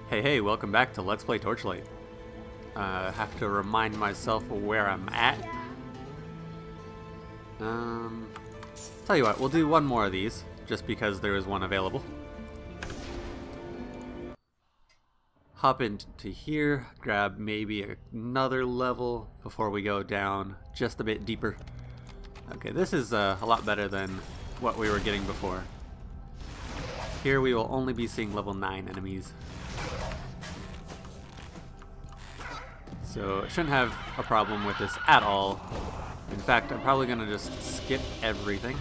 Hey, welcome back to Let's Play Torchlight. Have to remind myself where I'm at. Tell you what, we'll do one more of these, just because there is one available. Hop into here, grab maybe another level before we go down just a bit deeper. Okay, this is a lot better than what we were getting before. Here we will only be seeing level 9 enemies. So, shouldn't have a problem with this at all. In fact, I'm probably going to just skip everything.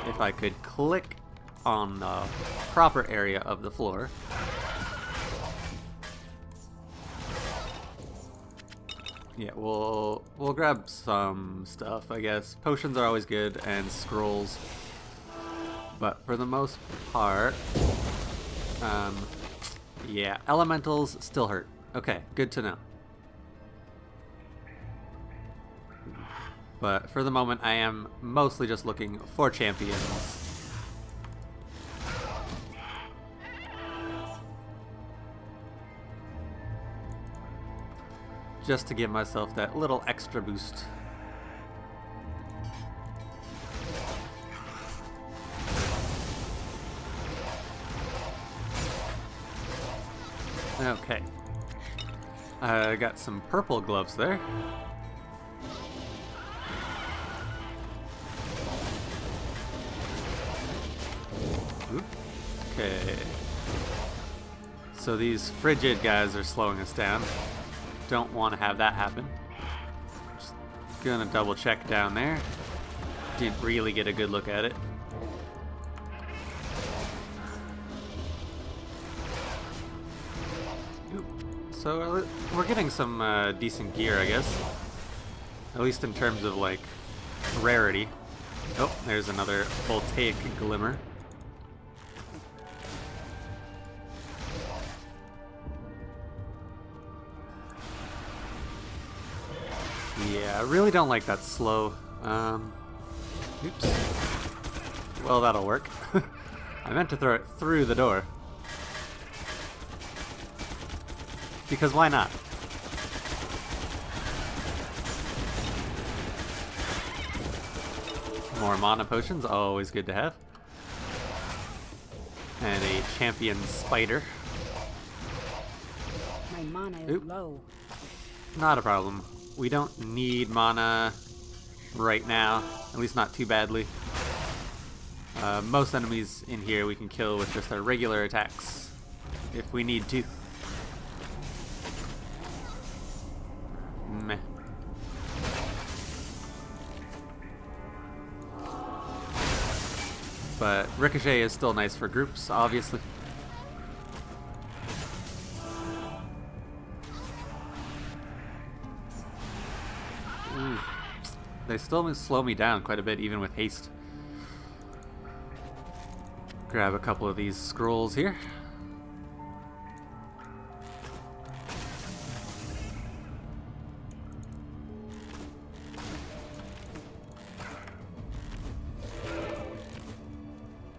If I could click on the proper area of the floor. Yeah, we'll grab some stuff, I guess. Potions are always good, and scrolls. But for the most part, yeah, elementals still hurt. Okay, good to know. But for the moment, I am mostly just looking for champions. Just to give myself that little extra boost. Okay. I got some purple gloves there. Okay. So these frigid guys are slowing us down. Don't want to have that happen. Just gonna double check down there. Didn't really get a good look at it. So we're getting some decent gear, I guess. At least in terms of, like, rarity. Oh, there's another voltaic glimmer. Yeah, I really don't like that slow. Oops. Well, that'll work. I meant to throw it through the door. Because why not? More mana potions, always good to have. And a champion spider. My mana is low. Not a problem. We don't need mana right now, at least not too badly. Most enemies in here we can kill with just our regular attacks, if we need to. Meh. But Ricochet is still nice for groups, obviously. Ooh. They still slow me down quite a bit, even with haste. Grab a couple of these scrolls here.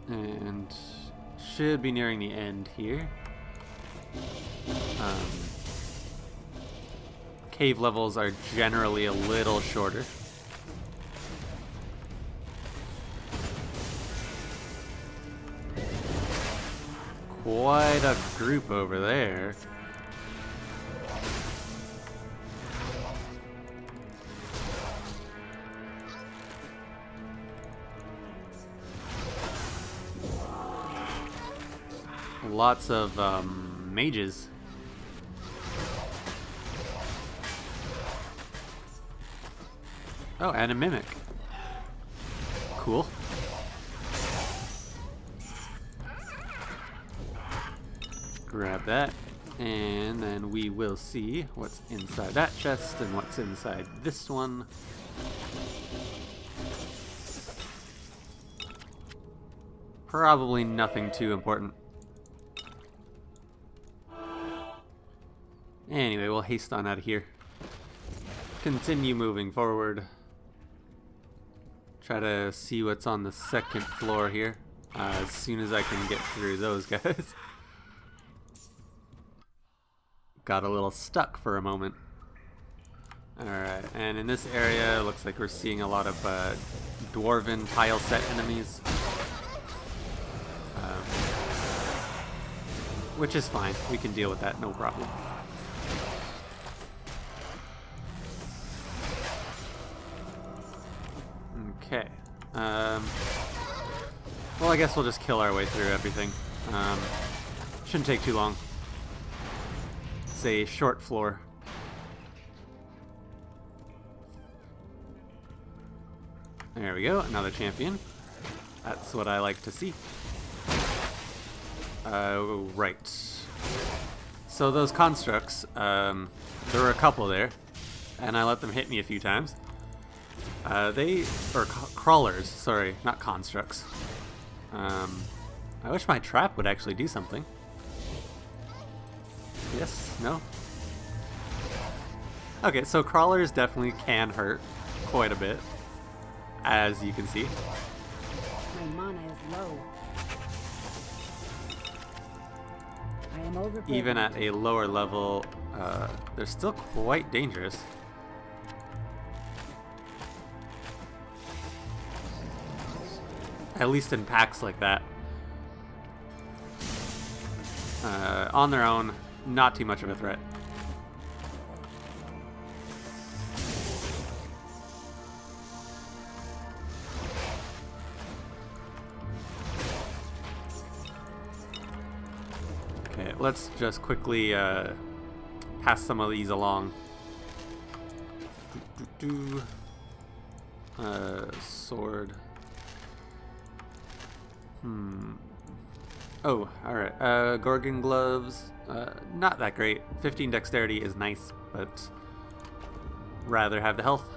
And should be nearing the end here. Cave levels are generally a little shorter. Quite a group over there. Lots of mages. Oh, and a mimic. Cool. Grab that, and then we will see what's inside that chest and what's inside this one. Probably nothing too important. Anyway, we'll haste on out of here. Continue moving forward. Try to see what's on the second floor here as soon as I can get through those guys. got a little stuck for a moment. Alright, and in this area, it looks like we're seeing a lot of dwarven tile set enemies. Which is fine. We can deal with that, no problem. Okay. Well, I guess we'll just kill our way through everything. Shouldn't take too long. It's a short floor. There we go, another champion. That's what I like to see. Right. So those constructs, there were a couple there, and I let them hit me a few times. Crawlers, sorry, not constructs. I wish my trap would actually do something. Yes? No? Okay, so crawlers definitely can hurt quite a bit, as you can see. My mana is low. I am overburdened. Even at a lower level, they're still quite dangerous. At least in packs like that. On their own, not too much of a threat. Okay, let's just quickly pass some of these along. Sword. Oh, alright. Gorgon gloves. Not that great. 15 dexterity is nice, but rather have the health.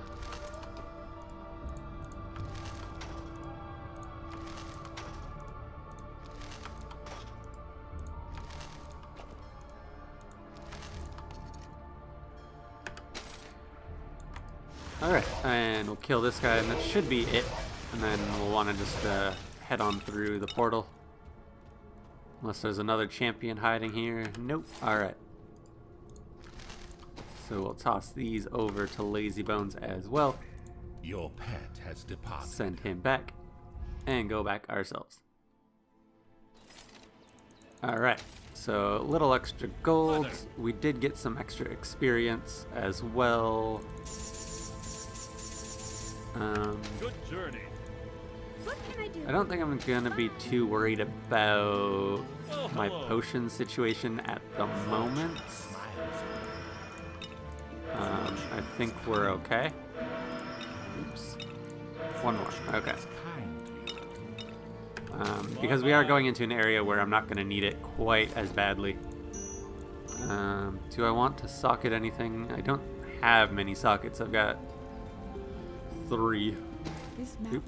Alright, and we'll kill this guy, and that should be it. And then we'll want to just head on through the portal. Unless there's another champion hiding here. Nope. Alright. So we'll toss these over to Lazy Bones as well. Your pet has departed. Send him back. And go back ourselves. Alright. So a little extra gold. We did get some extra experience as well. Good journey. What can I do? I don't think I'm gonna be too worried about my potion situation at the moment. I think we're okay. Oops. One more. Okay. Because we are going into an area where I'm not gonna need it quite as badly. Do I want to socket anything? I don't have many sockets. I've got 3. Oop.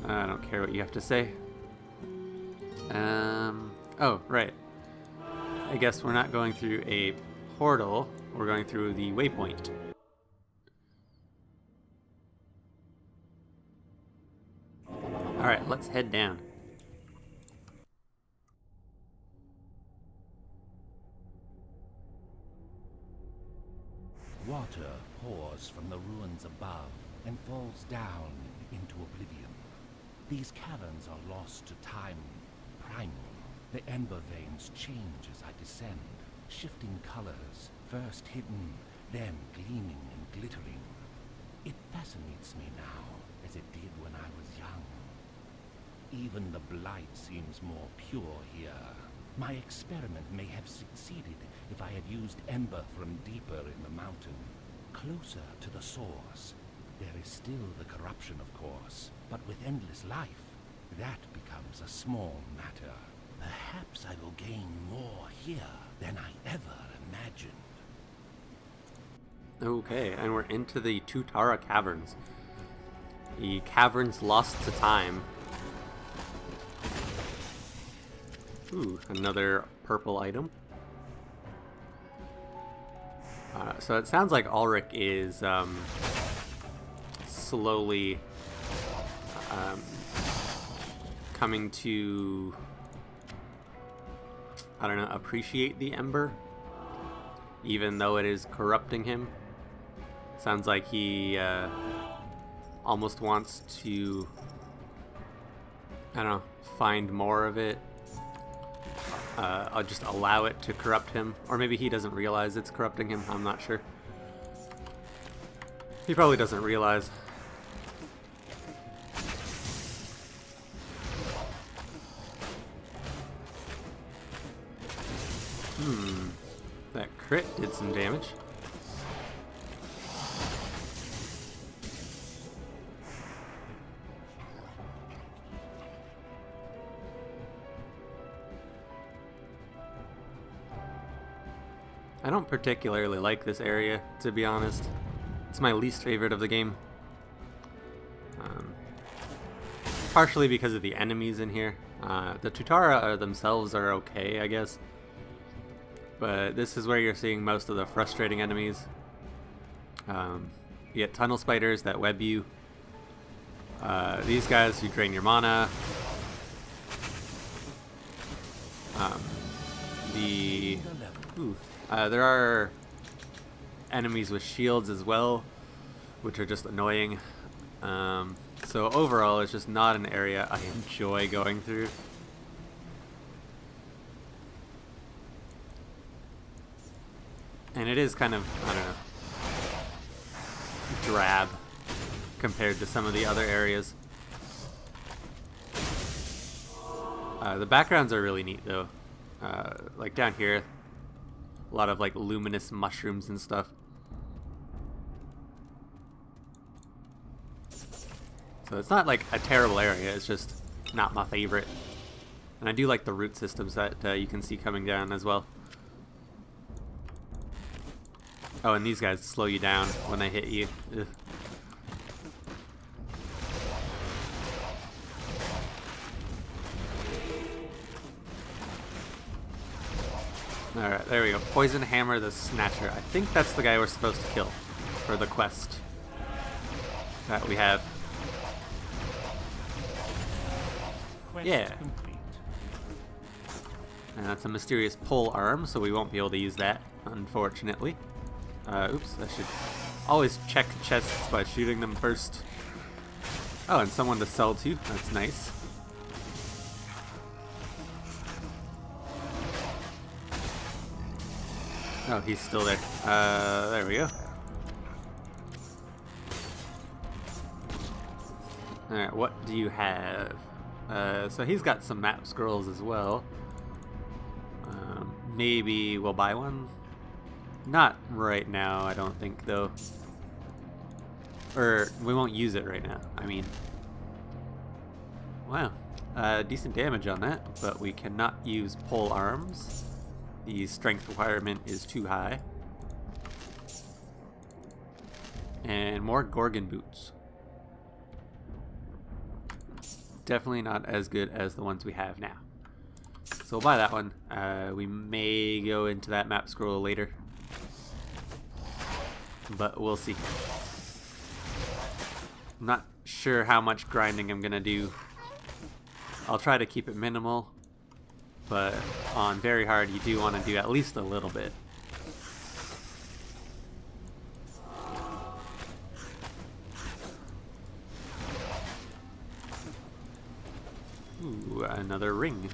I don't care what you have to say. Oh, right. I guess we're not going through a portal. We're going through the waypoint. Alright, let's head down. Water pours from the ruins above and falls down into oblivion. These caverns are lost to time, primal. The ember veins change as I descend, shifting colors, first hidden, then gleaming and glittering. It fascinates me now, as it did when I was young. Even the blight seems more pure here. My experiment may have succeeded if I had used ember from deeper in the mountain, closer to the source. There is still the corruption, of course, but with endless life, that becomes a small matter. Perhaps I will gain more here than I ever imagined. Okay, and we're into the Tattered Caverns. The caverns lost to time. Ooh, another purple item. So it sounds like Ulrich is slowly coming to, I don't know, appreciate the ember. even though it is corrupting him. Sounds like he almost wants to, I don't know, find more of it. I'll just allow it to corrupt him. Or maybe he doesn't realize it's corrupting him. I'm not sure. He probably doesn't realize. That crit did some damage. I don't particularly like this area, to be honest. It's my least favorite of the game. Partially because of the enemies in here. The Tutara themselves are okay, I guess. But this is where you're seeing most of the frustrating enemies. You get tunnel spiders that web you. These guys, you drain your mana. There are enemies with shields as well, which are just annoying. So overall, it's just not an area I enjoy going through. And it is kind of, I don't know, drab compared to some of the other areas. The backgrounds are really neat though. Like down here, a lot of like luminous mushrooms and stuff. So it's not like a terrible area, it's just not my favorite. And I do like the root systems that you can see coming down as well. Oh, and these guys slow you down when they hit you. Ugh. Alright, there we go. Poison Hammer the Snatcher. I think that's the guy we're supposed to kill for the quest that we have. Quest Yeah. complete. And that's a mysterious pole arm, so we won't be able to use that, unfortunately. Oops, I should always check chests by shooting them first. Oh, and someone to sell to. That's nice. Oh, he's still there. There we go. Alright, what do you have? So he's got some map scrolls as well. Maybe we'll buy one? Not right now, I don't think, though. Or, we won't use it right now. I mean... Wow. Decent damage on that, but we cannot use pole arms. The strength requirement is too high. And more Gorgon boots. Definitely not as good as the ones we have now. So we'll buy that one. We may go into that map scroll later. But we'll see. I'm not sure how much grinding I'm gonna do. I'll try to keep it minimal. But on very hard, you do want to do at least a little bit. Ooh, another ring.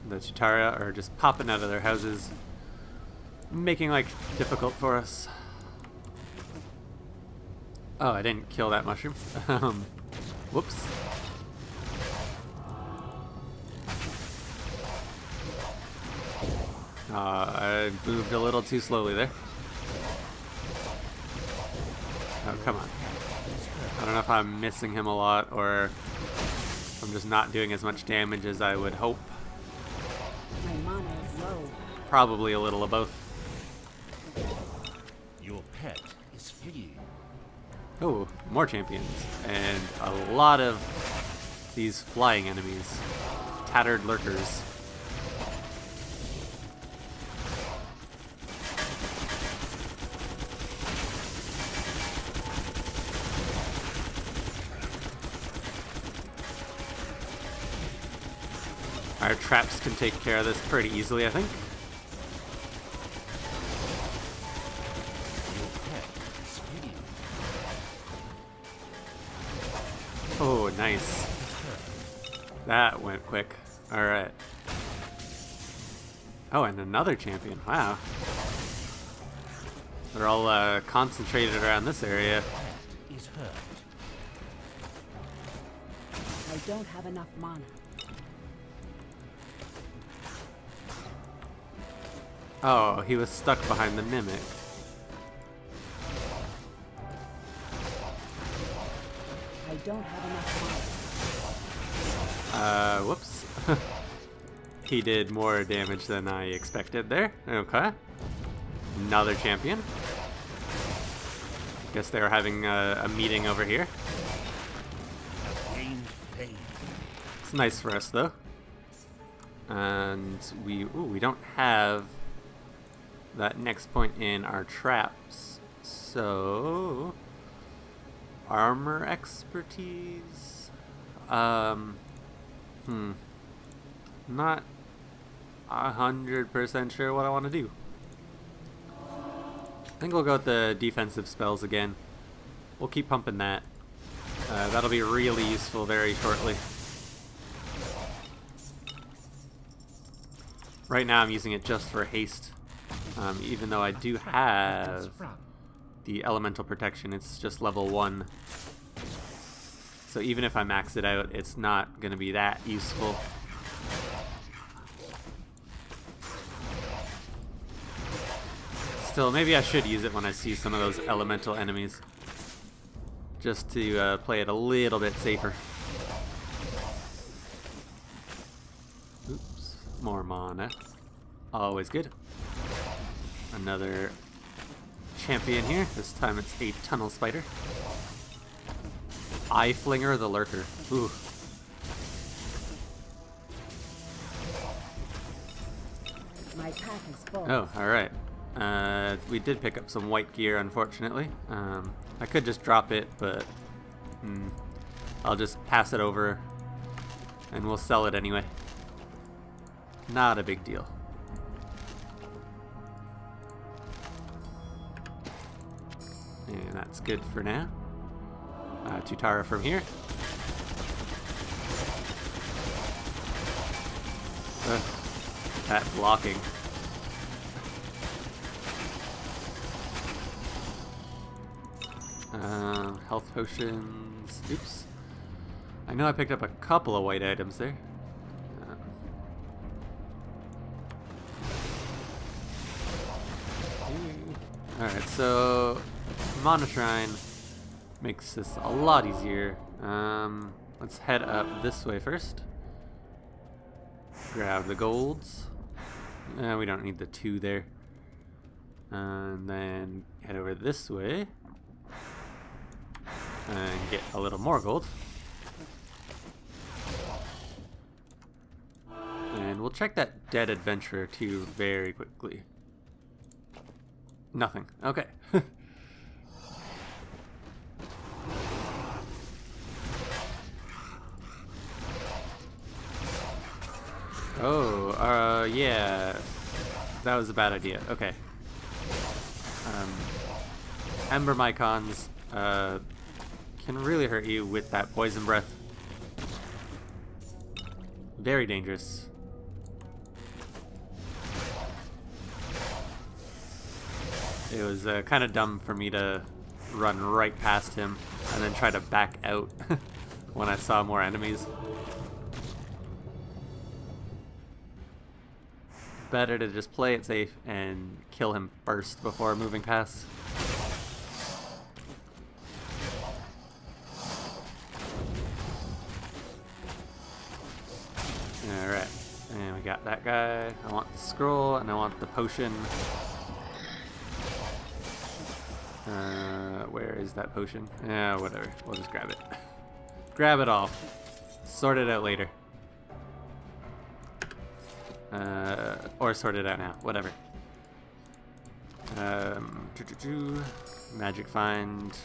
The Chitara are just popping out of their houses, making life difficult for us. Oh, I didn't kill that mushroom. Whoops. I moved a little too slowly there. Oh, come on. I don't know if I'm missing him a lot or if I'm just not doing as much damage as I would hope. My mana is low. Probably a little of both. Your pet is free. Oh, more champions. And a lot of these flying enemies. Tattered lurkers. Our traps can take care of this pretty easily, I think. Oh, nice. That went quick. Alright. Oh, and another champion. Wow. They're all concentrated around this area. Is hurt. I don't have enough mana. Oh, he was stuck behind the mimic. I don't have enough Whoops. He did more damage than I expected there. Okay. Another champion. Guess they were having a meeting over here. It's nice for us though. And we don't have that next point in our traps. So armor expertise. Not 100% sure what I want to do. I think we'll go with the defensive spells again. We'll keep pumping that. That'll be really useful very shortly. Right now I'm using it just for haste. Even though I do have the elemental protection, it's just level 1. So even if I max it out, it's not going to be that useful. Still, maybe I should use it when I see some of those elemental enemies. Just to play it a little bit safer. Oops. More mana. Always good. Another champion here. This time it's a tunnel spider. Eye Flinger the Lurker. Ooh. My pack is full. Oh, alright. We did pick up some white gear, unfortunately. I could just drop it, but I'll just pass it over and we'll sell it anyway. Not a big deal. And that's good for now. Tutara from here. That blocking. Health potions. Oops. I know I picked up a couple of white items there. Alright, so Mana Shrine makes this a lot easier. Let's head up this way first. Grab the golds. We don't need the 2 there. And then head over this way. And get a little more gold. And we'll check that dead adventurer too very quickly. Nothing. Okay. Oh, yeah. That was a bad idea. Okay. Ember Mycons can really hurt you with that poison breath. Very dangerous. It was kind of dumb for me to run right past him and then try to back out when I saw more enemies. Better to just play it safe and kill him first before moving past. Alright, and we got that guy. I want the scroll and I want the potion. Where is that potion? Yeah, whatever. We'll just grab it. Grab it all. Sort it out later. Or sort it out now. Whatever. Magic find.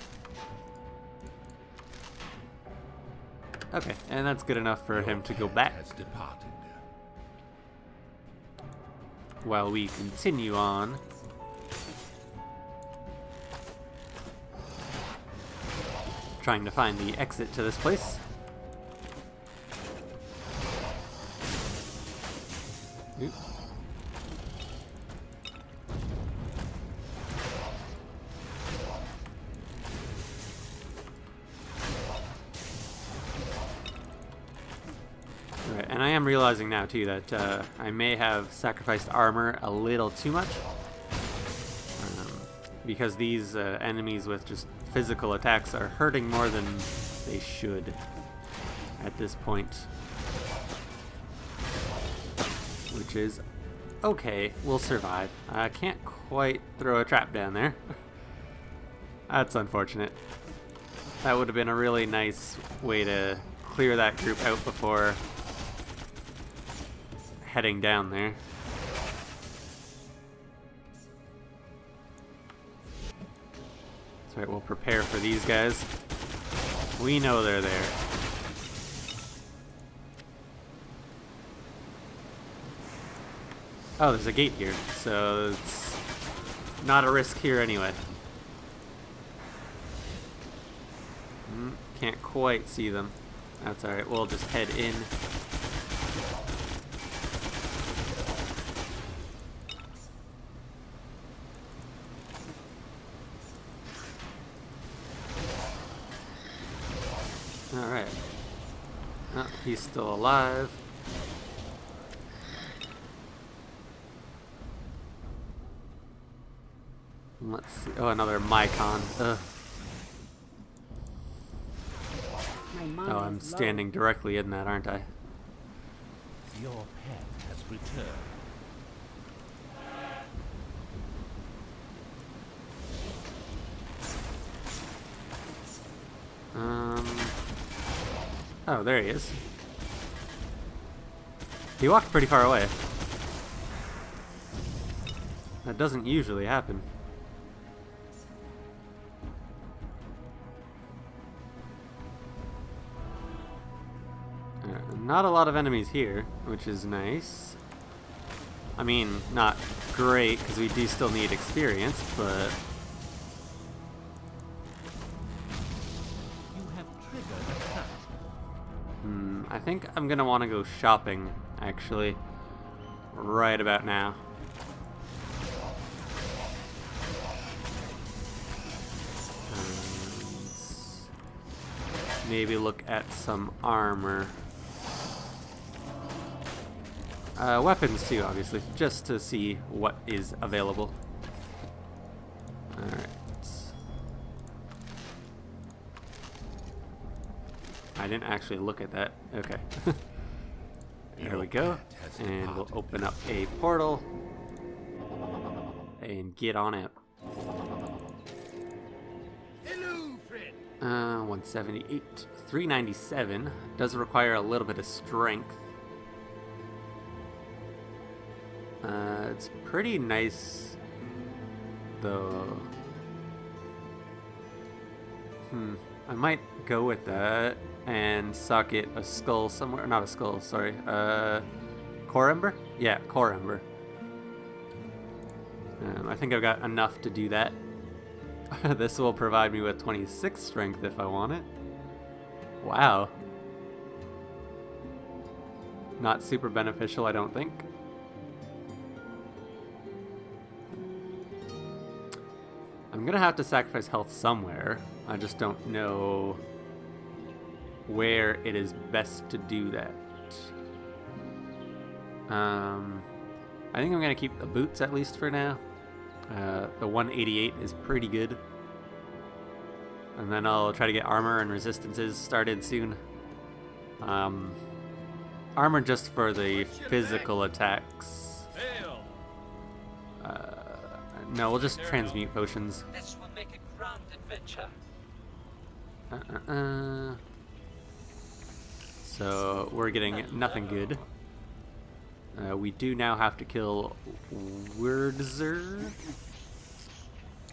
Okay, and that's good enough for him to go back. Has departed. while we continue on. Trying to find the exit to this place. Oop. Right, and I am realizing now too that I may have sacrificed armor a little too much. Because these enemies with just physical attacks are hurting more than they should at this point. Which is okay, we'll survive. I can't quite throw a trap down there. That's unfortunate. That would have been a really nice way to clear that group out before heading down there. Alright, we'll prepare for these guys. We know they're there. Oh, there's a gate here, so it's not a risk here anyway. Can't quite see them. That's alright, we'll just head in. Alright. Oh, he's still alive. Let's see. Oh, another Mycon. Ugh. Oh, I'm standing directly in that, aren't I? Your pet has returned. Oh, there he is. He walked pretty far away. That doesn't usually happen. Not a lot of enemies here, which is nice. I mean, not great, because we do still need experience, but... I think I'm gonna want to go shopping, actually, right about now. And maybe look at some armor. Weapons too, obviously, just to see what is available. Alright. I didn't actually look at that. Okay. There we go. And we'll open up a portal and get on out. 178. 397. Does require a little bit of strength. It's pretty nice, though. I might go with that and socket a skull somewhere. Not a skull, sorry. Core Ember? Yeah, Core Ember. I think I've got enough to do that. This will provide me with 26 strength if I want it. Wow. Not super beneficial, I don't think. I'm gonna have to sacrifice health somewhere. I just don't know where it is best to do that. I think I'm gonna keep the boots at least for now. The 188 is pretty good. And then I'll try to get armor and resistances started soon. Armor just for the physical attacks. No, we'll just transmute potions. This will make a grand adventure. So we're getting nothing good. We do now have to kill Wurzer.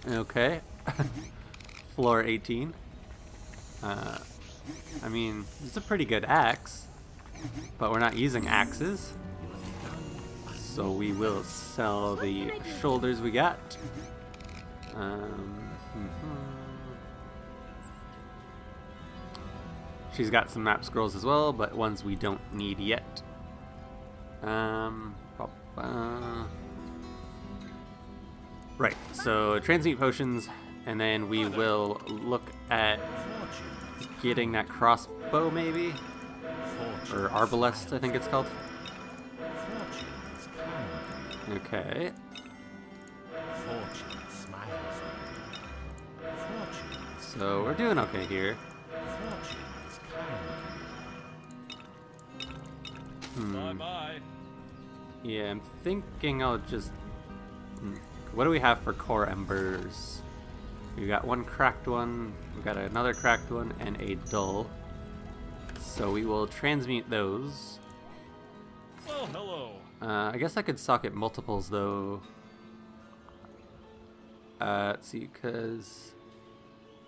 Okay. Floor 18. I mean, it's a pretty good axe, but we're not using axes. So we will sell the shoulders we got. She's got some map scrolls as well, but ones we don't need yet. Right, so transmute potions, and then we will look at getting that crossbow maybe? Or arbalest, I think it's called. Okay. So we're doing okay here. Bye-bye. Yeah, I'm thinking I'll just... What do we have for core embers? We got one cracked one, we got another cracked one, and a dull. So we will transmute those. Oh, hello. I guess I could socket multiples though. Let's see, because...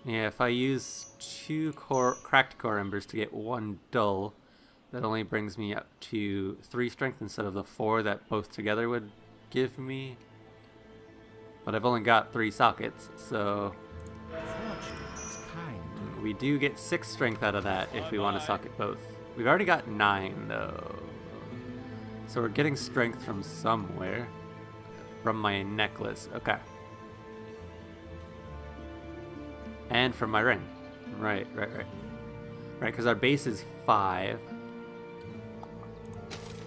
Yeah, if I use 2 cracked core embers to get 1 dull, that only brings me up to 3 strength instead of the 4 that both together would give me. But I've only got 3 sockets, so we do get 6 strength out of that if we want to socket both. We've already got 9 though, so we're getting strength from somewhere. From my necklace, okay. And from my ring. Right, because our base is 5.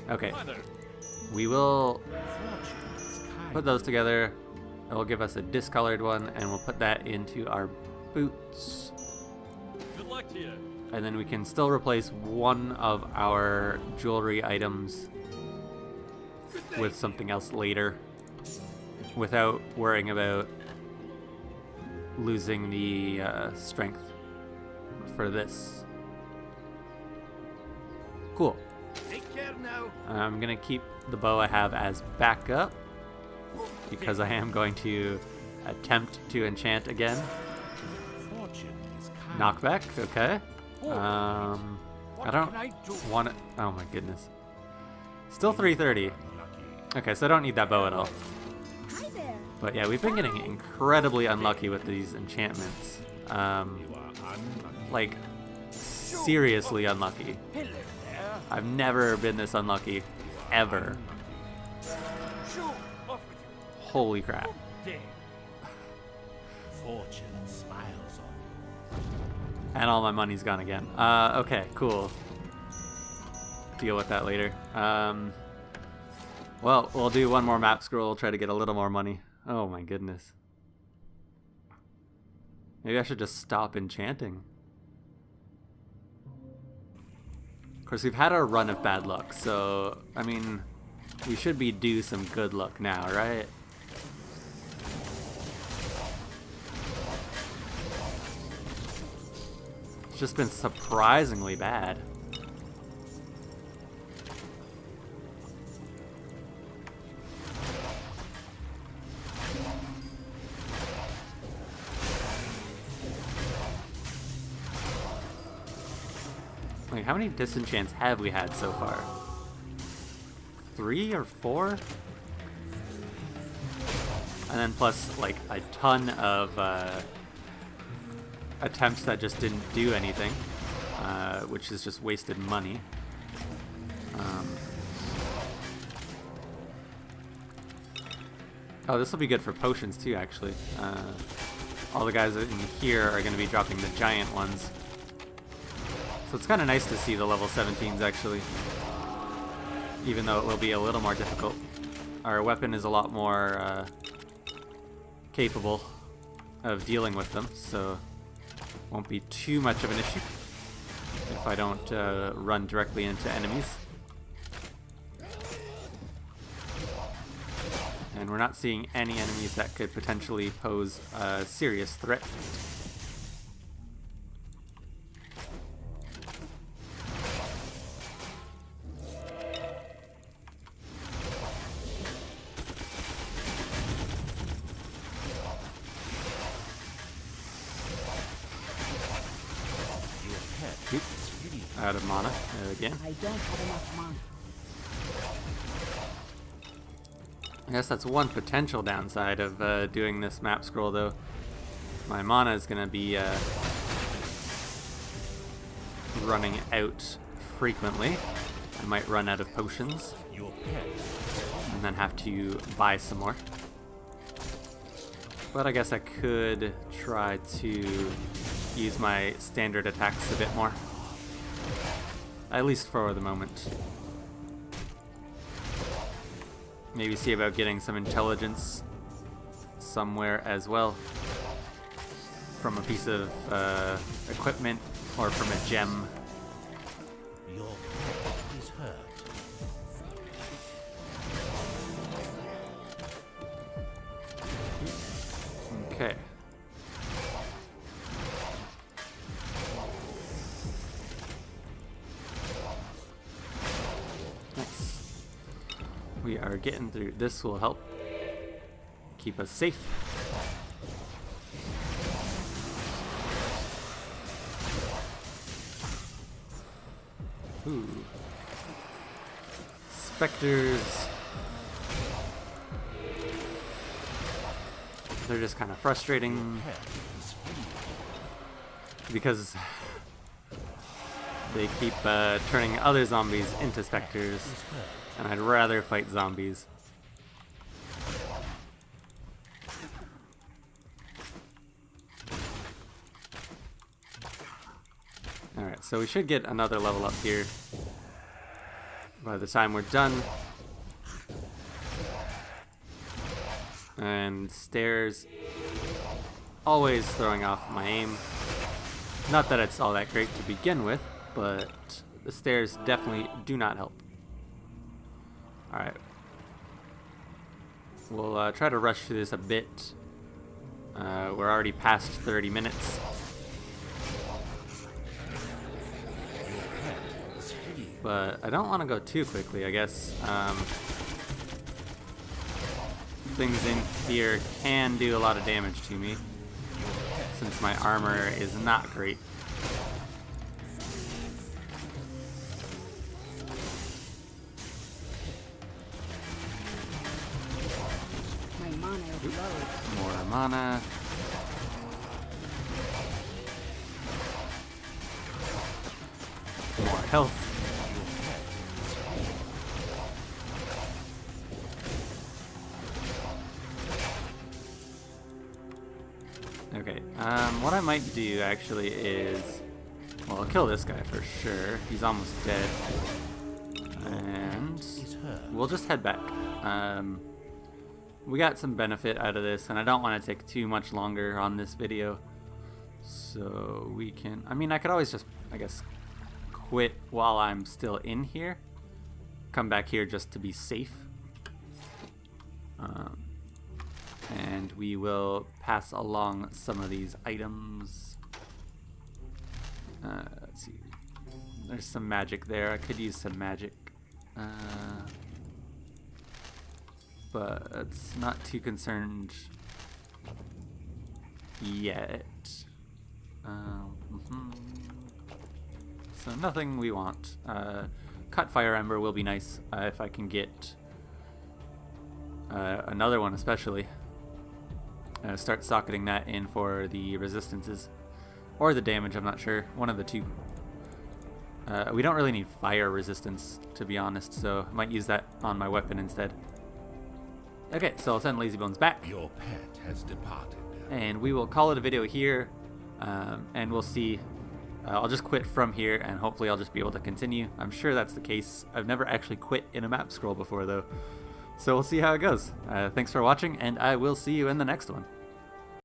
Okay, we will put those together. It will give us a discolored one, and we'll put that into our boots. Good luck to you. And then we can still replace one of our jewelry items with something else later without worrying about losing the strength for this. Cool. Take care now. I'm gonna keep the bow I have as backup because I am going to attempt to enchant again. Knockback, okay. I don't want it. Oh my goodness. Still 330. Okay, so I don't need that bow at all. But yeah, we've been getting incredibly unlucky with these enchantments. Like, seriously unlucky. I've never been this unlucky, ever. Holy crap. Fortune smiles on And all my money's gone again. Okay, cool. Deal with that later. Well, we'll do one more map scroll, try to get a little more money. Oh my goodness. Maybe I should just stop enchanting. Of course, we've had our run of bad luck, so, I mean, we should be due some good luck now, right? It's just been surprisingly bad. Like, how many disenchants have we had so far? 3 or 4? And then plus, like, a ton of attempts that just didn't do anything, which is just wasted money. Oh, this will be good for potions too, actually. All the guys in here are going to be dropping the giant ones. So it's kind of nice to see the level 17s, actually. Even though it will be a little more difficult. Our weapon is a lot more capable of dealing with them, so won't be too much of an issue if I don't run directly into enemies. And we're not seeing any enemies that could potentially pose a serious threat. Out of mana again. I don't have enough mana. I guess that's one potential downside of doing this map scroll, though. My mana is going to be running out frequently. I might run out of potions Your pet. and then have to buy some more. But I guess I could try to use my standard attacks a bit more. At least for the moment. Maybe see about getting some intelligence somewhere as well. From a piece of equipment or from a gem. Your pet is hurt. Okay. Nice. We are getting through. This will help keep us safe. Ooh. Specters. They're just kind of frustrating because they keep turning other zombies into specters, and I'd rather fight zombies. Alright, so we should get another level up here by the time we're done. And stairs, always throwing off my aim. Not that it's all that great to begin with, but the stairs definitely do not help. Alright. We'll try to rush through this a bit. We're already past 30 minutes. But I don't want to go too quickly, I guess. Things in here can do a lot of damage to me, since my armor is not great. My mana is low. More mana. More health. Okay, what I might do actually is, well, I'll kill this guy for sure. He's almost dead. And we'll just head back. We got some benefit out of this, and I don't want to take too much longer on this video. So we can, I mean, I could always just, I guess, quit while I'm still in here. Come back here just to be safe. And we will pass along some of these items. Let's see. There's some magic there. I could use some magic. But it's not too concerned yet. So nothing we want. Cut Fire Ember will be nice if I can get another one especially. Start socketing that in for the resistances. Or the damage, I'm not sure. One of the two. We don't really need fire resistance, to be honest, so I might use that on my weapon instead. Okay, so I'll send Lazybones back. Your pet has departed. And we will call it a video here. And we'll see. I'll just quit from here, and hopefully I'll just be able to continue. I'm sure that's the case. I've never actually quit in a map scroll before, though. So we'll see how it goes. Thanks for watching, and I will see you in the next one.